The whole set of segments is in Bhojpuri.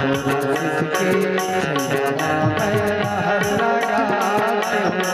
इसके छैया मैं हर लगाते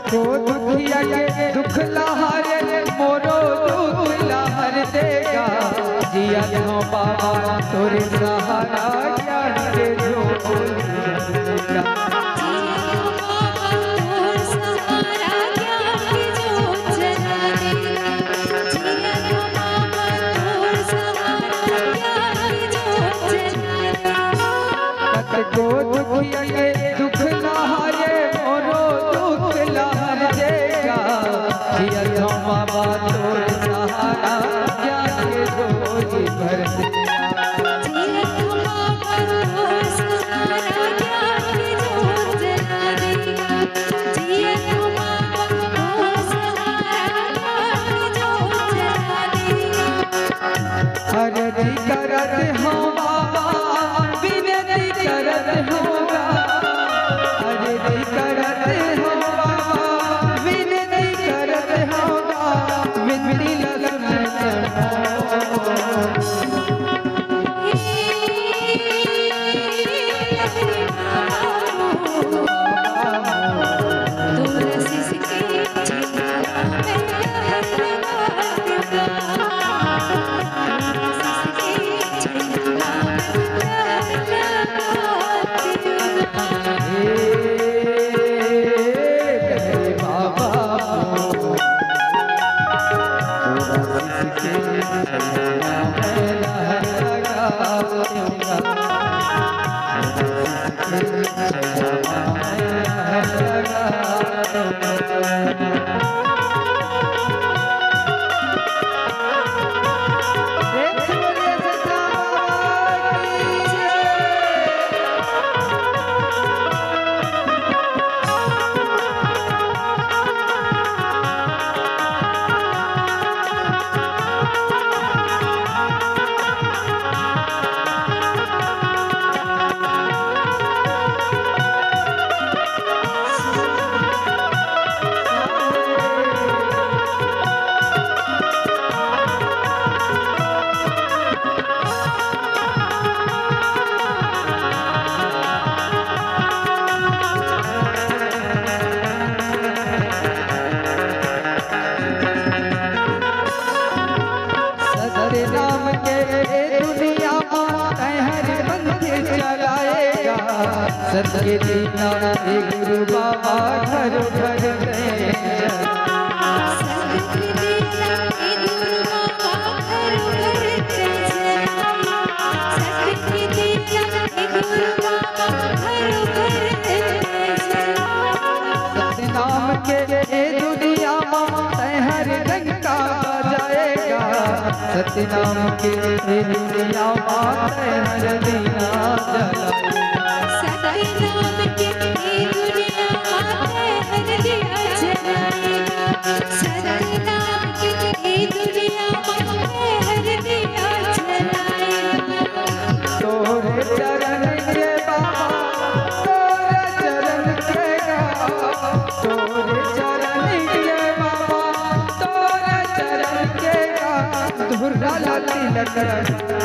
को दुखिया के दुख लहारे मोरो दुख लहर देगा जिया हो बाबा तोरे सहारा ज्ञान के झोला को दुखिया के दुख लहारे मोरो दुख लहर देगा जिया हो बाबा तोरे सहारा ज्ञान के झोली भर हरदी करत हो बाबा विनती करत होगा हरदी करत हो बाबा विनती करत होगा विनती लगन राम के दुनिया हर मंदिर चलाएगा सत्य दीना गुरु बाबा घर घर नाम के दुनिया हर रंग का जाएगा सत्य नाम के दुनिया हर दीना सत्य नाम के दुनिया हर दिया जलाएगा सत्य नाम के दुनिया हर दिया जलाएगा तोरे चरण के बाबा तोरे चरण के धुर्रा लाती लगायो